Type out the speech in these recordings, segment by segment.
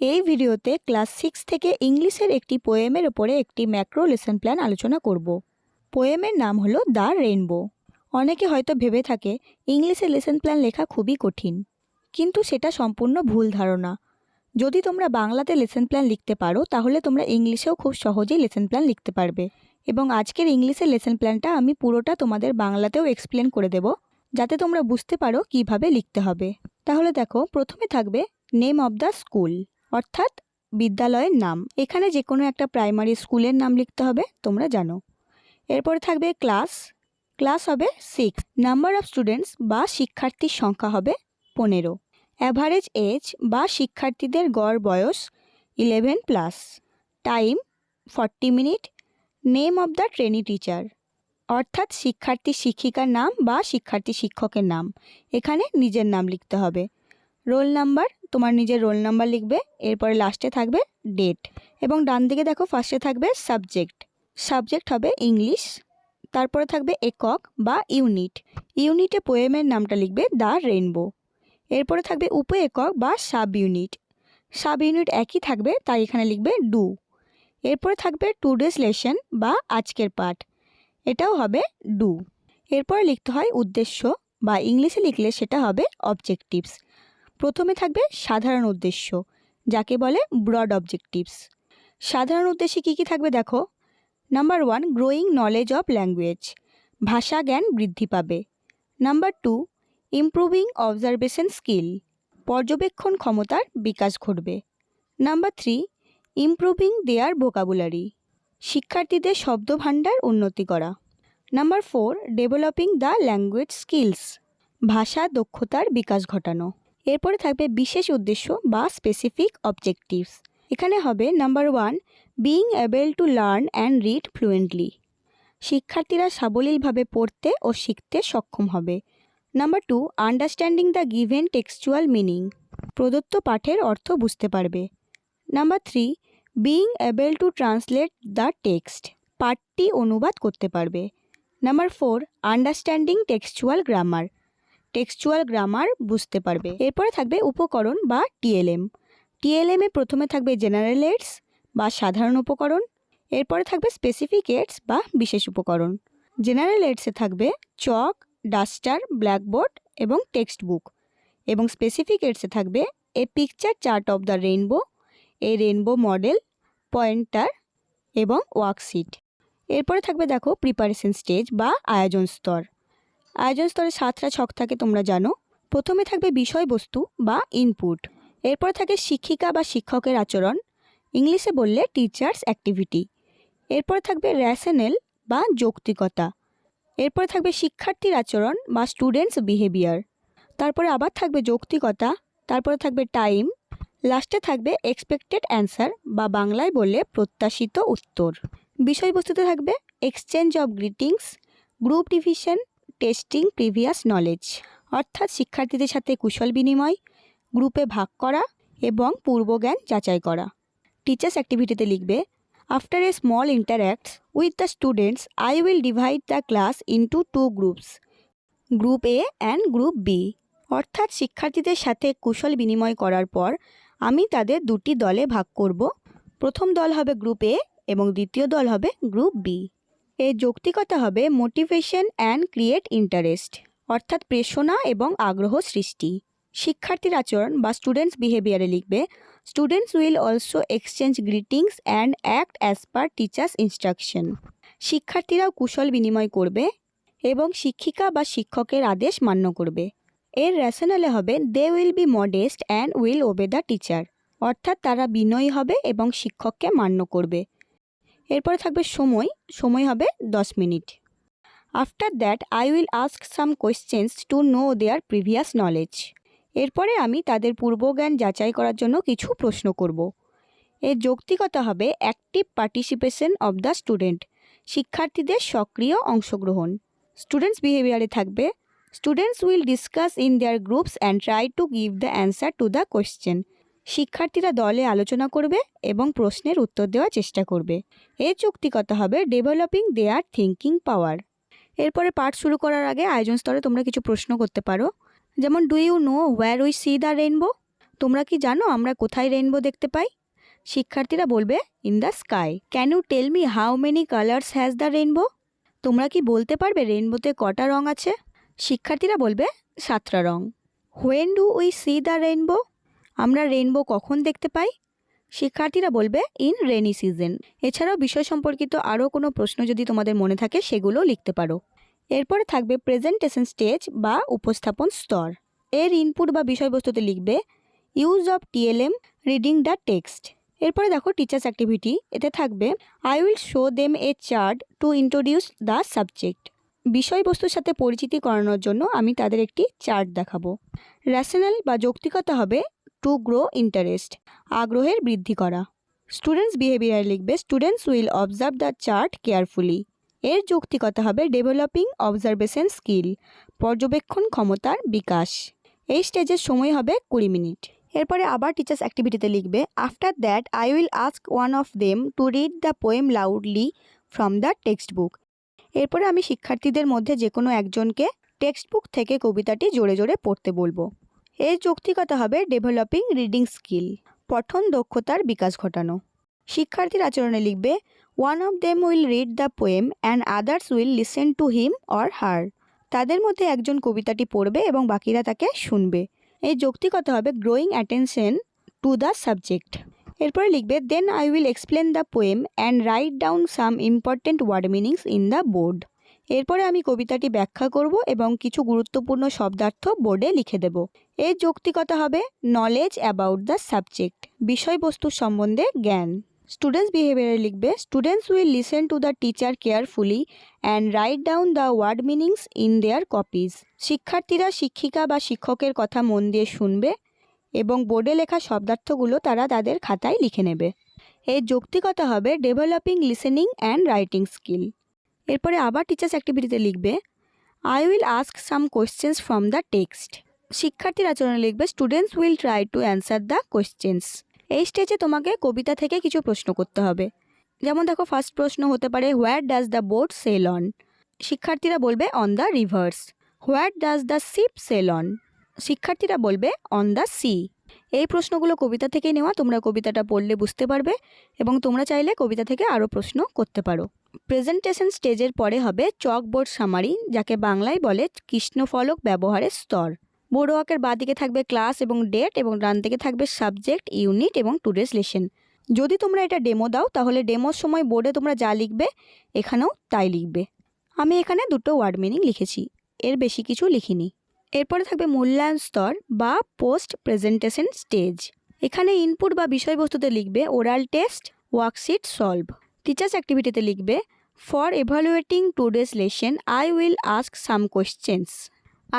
এই ভিডিওতে ক্লাস 6 থেকে ইংলিশের একটি পোয়েমের উপরে একটি ম্যাক্রো লেসন প্ল্যান আলোচনা করব। পোয়েমের নাম হলো দ্য রেইনবো। অনেকে হয়তো ভেবে থাকে ইংলিশে লেসন প্ল্যান লেখা খুবই কঠিন, কিন্তু সেটা সম্পূর্ণ ভুল ধারণা। যদি তোমরা বাংলাতে লেসন প্ল্যান লিখতে পারো তাহলে তোমরা ইংলিশেও খুব সহজেই লেসন প্ল্যান লিখতে পারবে। এবং আজকের ইংলিশের লেসন প্ল্যানটা আমি পুরোটা তোমাদের বাংলাতেও এক্সপ্লেন করে দেব, যাতে তোমরা বুঝতে পারো কিভাবে লিখতে হবে। তাহলে দেখো, প্রথমে থাকবে নেম অব দ্য স্কুল, অর্থাৎ বিদ্যালয়ের নাম। এখানে যে কোনো একটা প্রাইমারি স্কুলের নাম লিখতে হবে, তোমরা জানো। এরপরে থাকবে ক্লাস, ক্লাস হবে 6। নাম্বার অফ স্টুডেন্টস বা শিক্ষার্থীর সংখ্যা হবে 15। অ্যাভারেজ এজ বা শিক্ষার্থীদের গড় বয়স 11+। Time 40 minute. Name of the trainee teacher, অর্থাৎ শিক্ষার্থী শিক্ষিকার নাম বা শিক্ষার্থী শিক্ষকের নাম। এখানে নিজের নাম লিখতে হবে। রোল নাম্বার, তোমার নিজের রোল নাম্বার লিখবে। এরপরে লাস্টে থাকবে ডেট। এবং ডান দিকে দেখো ফার্স্টে থাকবে সাবজেক্ট, সাবজেক্ট হবে ইংলিশ। তারপরে থাকবে একক বা ইউনিট, ইউনিটে পোয়েমের নামটা লিখবে দ্য রেইনবো। এরপরে থাকবে উপ একক বা সাব ইউনিট, সাব ইউনিট একই থাকবে, তাই এখানে লিখবে ডু। এরপরে থাকবে টুডেস লেসন বা আজকের পাঠ, এটাও হবে ডু। এরপরে লিখতে হয় উদ্দেশ্য, বা ইংলিশে লিখলে সেটা হবে অবজেক্টিভস। প্রথমে থাকবে সাধারণ উদ্দেশ্য, যাকে বলে ব্রড অবজেক্টিভস। সাধারণ উদ্দেশ্যে কী কী থাকবে দেখো। Number 1, growing knowledge of language, ভাষা জ্ঞান বৃদ্ধি পাবে। নাম্বার 2, ইমপ্রুভিং অবজারভেশন স্কিল, পর্যবেক্ষণ ক্ষমতার বিকাশ ঘটবে। নাম্বার 3, ইমপ্রুভিং দেয়ার ভোকাবুলারি, শিক্ষার্থীদের শব্দভাণ্ডার উন্নতি করা। Number 4, developing the language skills, ভাষা দক্ষতার বিকাশ ঘটানো। এরপরে থাকবে বিশেষ উদ্দেশ্য বা স্পেসিফিক অবজেক্টিভস। এখানে হবে number 1, being able to learn and read fluently, শিক্ষার্থীরা সাবলীলভাবে পড়তে ও শিখতে সক্ষম হবে। Number 2, understanding the given textual meaning, প্রদত্ত পাঠের অর্থ বুঝতে পারবে। Number 3, being able to translate the text, পাঠটি অনুবাদ করতে পারবে। Number 4, understanding textual grammar, textual grammar বুঝতে পারবে। এরপরে থাকবে উপকরণ বা টিএলএম। টিএলএমে প্রথমে থাকবে জেনারেল এইডস বা সাধারণ উপকরণ। এরপরে থাকবে স্পেসিফিক এইডস বা বিশেষ উপকরণ। জেনারেল এইডসে থাকবে চক, ডাস্টার, ব্ল্যাকবোর্ড এবং টেক্সট বুক। এবং স্পেসিফিক এইডসে থাকবে a picture chart of the rainbow, A rainbow model, pointer এবং ওয়ার্কশিট। এরপরে থাকবে দেখো প্রিপারেশন স্টেজ বা আয়োজন স্তর। আয়োজন স্তরে 7টা ছক থাকে, তোমরা জানো। প্রথমে থাকবে বিষয়বস্তু বা ইনপুট। এরপরে থাকে শিক্ষিকা বা শিক্ষকের আচরণ, ইংলিশে বললে টিচার্স অ্যাক্টিভিটি। এরপরে থাকবে র্যাশনাল বা যৌক্তিকতা। এরপরে থাকবে শিক্ষার্থীর আচরণ বা স্টুডেন্টস বিহেভিয়ার। তারপরে আবার থাকবে যৌক্তিকতা। তারপরে থাকবে টাইম। লাস্টে থাকবে এক্সপেক্টেড অ্যান্সার বা বাংলায় বললে প্রত্যাশিত উত্তর। বিষয়বস্তুতে থাকবে exchange of greetings, group division, testing previous knowledge, অর্থাৎ শিক্ষার্থীদের সাথে কুশল বিনিময়, গ্রুপে ভাগ করা এবং পূর্বজ্ঞান যাচাই করা। টিচার্স অ্যাক্টিভিটিতে লিখবে after a small interacts with the students I will divide the class into 2 groups, group A and group B, অর্থাৎ শিক্ষার্থীদের সাথে কুশল বিনিময় করার পর আমি তাদের 2টি দলে ভাগ করব। প্রথম দল হবে গ্রুপ এ এবং দ্বিতীয় দল হবে গ্রুপ বি। এর যৌক্তিকতা হবে মোটিভেশন অ্যান্ড ক্রিয়েট ইন্টারেস্ট, অর্থাৎ প্রেরণা এবং আগ্রহ সৃষ্টি। শিক্ষার্থীর আচরণ বা স্টুডেন্টস বিহেভিয়ারে লিখবে students will also exchange greetings and act as per teachers instruction, শিক্ষার্থীরাও কুশল বিনিময় করবে এবং শিক্ষিকা বা শিক্ষকের আদেশ মান্য করবে। এর র্যাশনালে হবে they will be modest and will obey the teacher, অর্থাৎ তারা বিনয়ী হবে এবং শিক্ষককে মান্য করবে। এরপরে থাকবে সময়, সময় হবে 10 minute. After that I will ask some questions to know their previous knowledge, এরপরে আমি তাদের পূর্বজ্ঞান যাচাই করার জন্য কিছু প্রশ্ন করব। এর যৌক্তিকতা হবে active participation of the student, শিক্ষার্থীদের সক্রিয় অংশগ্রহণ। স্টুডেন্টস বিহেভিয়ারে থাকবে students will discuss in their groups and try to give the answer to the question, শিক্ষার্থীরা দলে আলোচনা করবে এবং প্রশ্নের উত্তর দেওয়ার চেষ্টা করবে। এর যৌক্তিকতা হবে ডেভেলপিং দেয়ার থিঙ্কিং পাওয়ার। এরপরে পাঠ শুরু করার আগে আয়োজন স্তরে তোমরা কিছু প্রশ্ন করতে পারো, যেমন do you know where we see the rainbow, তোমরা কি জানো আমরা কোথায় রেইনবো দেখতে পাই? শিক্ষার্থীরা বলবে in the sky. Can you tell me how many colours has the rainbow? তোমরা কি বলতে পারবে রেইনবোতে কটা রং আছে? শিক্ষার্থীরা বলবে 7টা রং। When do we see the rainbow? আমরা রেইনবো কখন দেখতে পাই? শিক্ষার্থীরা বলবে ইন রেনি সিজন। এছাড়াও বিষয় সম্পর্কিত আরও কোনো প্রশ্ন যদি তোমাদের মনে থাকে সেগুলোও লিখতে পারো। এরপরে থাকবে প্রেজেন্টেশন স্টেজ বা উপস্থাপন স্তর। এর ইনপুট বা বিষয়বস্তুতে লিখবে use of TLM, reading the text. এরপরে দেখো টিচার্স অ্যাক্টিভিটি, এতে থাকবে I will show them A chart to introduce the subject. বিষয়বস্তুর সাথে পরিচিতি করানোর জন্য আমি তাদের একটি চার্ট দেখাবো। র্যাশনাল বা যৌক্তিকতা হবে টু গ্রো ইন্টারেস্ট, আগ্রহের বৃদ্ধি করা। স্টুডেন্টস বিহেভিয়ার লিখবে students will observe the chart carefully. এর যৌক্তিকতা হবে ডেভেলপিং অবজারভেশন স্কিল, পর্যবেক্ষণ ক্ষমতার বিকাশ। এই স্টেজের সময় হবে 20 মিনিট। এরপরে আবার টিচার্স অ্যাক্টিভিটিতে লিখবে after that I will ask one of them to read the poem loudly from the text book. এরপরে আমি শিক্ষার্থীদের মধ্যে যে কোনো একজনকে টেক্সট বুক থেকে কবিতাটি জোরে জোরে পড়তে বলবো। এর যৌক্তিকতা হবে ডেভেলপিং রিডিং স্কিল, পঠন দক্ষতার বিকাশ ঘটানো। শিক্ষার্থীর আচরণে লিখবে one of them will read the poem and others will listen to him or her. তাদের মধ্যে একজন কবিতাটি পড়বে এবং বাকিরা তাকে শুনবে। এই যৌক্তিকতা হবে growing attention to the subject. এরপরে লিখবে then I will explain the poem and write down some important word meanings in the board. এরপরে আমি কবিতাটি ব্যাখ্যা করব এবং কিছু গুরুত্বপূর্ণ শব্দার্থ বোর্ডে লিখে দেব। এর যৌক্তিকতা হবে নলেজ অ্যাবাউট দ্য সাবজেক্ট, বিষয়বস্তুর সম্বন্ধে জ্ঞান। স্টুডেন্টস বিহেভিয়ারে লিখবে students will listen to the teacher carefully and write down the word meanings in their copies. শিক্ষার্থীরা শিক্ষিকা বা শিক্ষকের কথা মন দিয়ে শুনবে এবং বোর্ডে লেখা শব্দার্থগুলো তারা তাদের খাতায় লিখে নেবে। এর যৌক্তিকতা হবে developing listening and writing skill. এরপরে আবার টিচার্স অ্যাক্টিভিটিতে লিখবে I will ask some questions from the text. শিক্ষার্থীর আচরণে লিখবে students will try to answer the questions. এই স্টেজে তোমাকে কবিতা থেকে কিছু প্রশ্ন করতে হবে। যেমন দেখো ফার্স্ট প্রশ্ন হতে পারে where does the boat sail on? শিক্ষার্থীরা বলবে on the rivers. Where does the ship sail on? শিক্ষার্থীরা বলবে অন দ্য সি। এই প্রশ্নগুলো কবিতা থেকে নেওয়া, তোমরা কবিতাটা পড়লে বুঝতে পারবে এবং তোমরা চাইলে কবিতা থেকে আরও প্রশ্ন করতে পারো। প্রেজেন্টেশন স্টেজের পরে হবে চকবোর্ড সামারি, যাকে বাংলায় বলে কৃষ্ণফলক ব্যবহারের স্তর। বোর্ড ওয়ার্কের বাঁদিকে থাকবে ক্লাস এবং ডেট এবং ডান দিকে থাকবে সাবজেক্ট, ইউনিট এবং টুডেস লেসন। যদি তোমরা এটা ডেমো দাও তাহলে ডেমোর সময় বোর্ডে তোমরা যা লিখবে এখানেও তাই লিখবে। আমি এখানে দুটো ওয়ার্ড মিনিং লিখেছি, এর বেশি কিছু লিখিনি। এরপরে থাকবে মূল্যায়ন স্তর বা পোস্ট প্রেজেন্টেশন স্টেজ। এখানে ইনপুট বা বিষয়বস্তুতে লিখবে oral test, worksheet solve. Teachers অ্যাক্টিভিটিতে লিখবে for evaluating today's lesson I will ask some questions.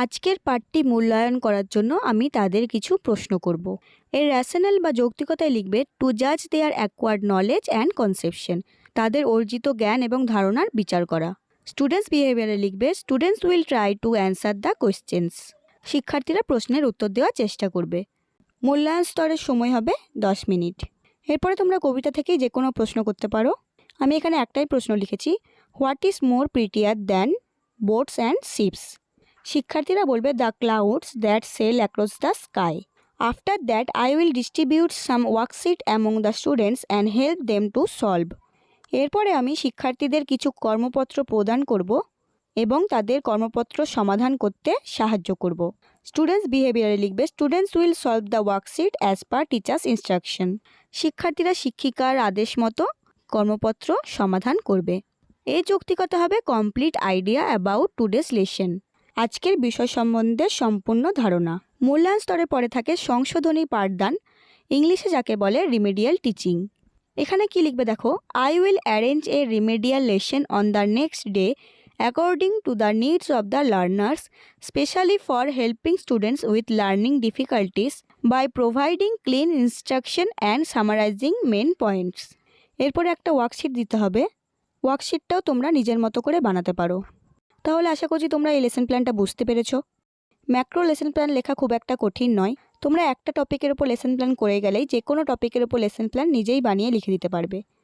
আজকের পাঠটি মূল্যায়ন করার জন্য আমি তাদের কিছু প্রশ্ন করব। এর র্যাশনাল বা যৌক্তিকতায় লিখবে টু জাজ দেয়ার অ্যাকোয়ার্ড নলেজ অ্যান্ড কনসেপশন, তাদের অর্জিত জ্ঞান এবং ধারণার বিচার করা। স্টুডেন্টস বিহেভিয়ারে লিখবে students will try to answer the questions. শিক্ষার্থীরা প্রশ্নের উত্তর দেওয়ার চেষ্টা করবে। মূল্যায়ন স্তরের সময় হবে 10 মিনিট। এরপরে তোমরা কবিতা থেকেই যে কোনো প্রশ্ন করতে পারো। আমি এখানে একটাই প্রশ্ন লিখেছি what is more prettier than boats and ships? শিক্ষার্থীরা বলবে the clouds that sail across the sky. After that I will distribute some worksheet among the students and help them to solve. এরপরে আমি শিক্ষার্থীদের কিছু কর্মপত্র প্রদান করব এবং তাদের কর্মপত্র সমাধান করতে সাহায্য করব। স্টুডেন্টস বিহেভিয়ারে লিখবে students will solve the worksheet as per teachers instruction. শিক্ষার্থীরা শিক্ষিকার আদেশ মতো কর্মপত্র সমাধান করবে। এই যৌক্তিকতা হবে complete idea about today's lesson, আজকের বিষয় সম্বন্ধে সম্পূর্ণ ধারণা। মূল্যায়ন স্তরে পরে থাকে সংশোধনী পাঠদান, ইংলিশে যাকে বলে রিমেডিয়াল টিচিং। এখানে কি লিখবে দেখো I will arrange a remedial lesson on the next day according to the needs of the learners, specially for helping students with learning difficulties by providing clean instruction and summarising main points. এরপরে একটা worksheet দিতে হবে। ওয়ার্কশিটটাও তোমরা নিজের মতো করে বানাতে পারো। তাহলে আশা করছি তোমরা এই লেসন প্ল্যানটা বুঝতে পেরেছো। ম্যাক্রো লেসন প্ল্যান লেখা খুব একটা কঠিন নয়। তোমরা একটা টপিকের উপর লেসন প্ল্যান করে গেলেই যে কোনো টপিকের উপর লেসন প্ল্যান নিজেই বানিয়ে লিখে দিতে পারবে।